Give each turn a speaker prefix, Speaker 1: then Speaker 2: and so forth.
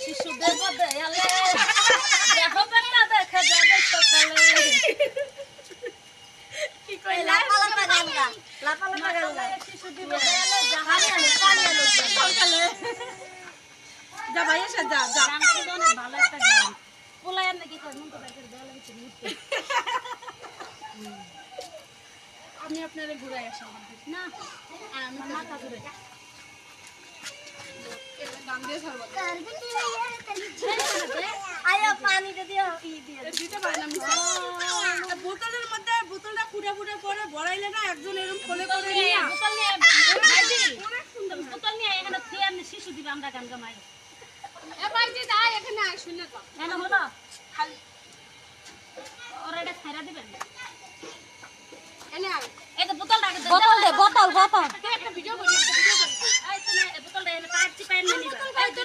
Speaker 1: শিশুদের বদলে দেখো বেলা দেখা যাবে সকালে কি কইলা লাপা গান শিশুদের বদলে জাহানি আলো পানি আলো সকালে যা ভাই এসে যা যা গানটা অনেক ভালো একটা গান পোলায় নাকি কই মন তো দেখের দেওয়া লাগছে মুখে আমি আপনারে ঘুরাই আসি না আমি মাথা ঘুরে দাম দিয়ে ছাড়বো আয়া পানি দিও ই দিও দিতে পারি না বোতলের মধ্যে বোতলটা ফুটা ফুটা করে ভরাইলে না একজন এরকম কোলে করে নিয়ে বোতল নিয়ে অনেক সুন্দর বোতল নিয়ে এখানে দিয়ে আমি শিশু দিবে আমরা গান গামাই এ ভাইজি দাই এখানে আই শুনে তো কেন হলো খালি ওরা এটা ছাইরা দিবেন এনে আই এই তো বোতলটা আগে বোতল দে বোতল একটা ভিডিও করি এই শুনে বোতলটা এনে কাটছি পাইন নিবা এই তো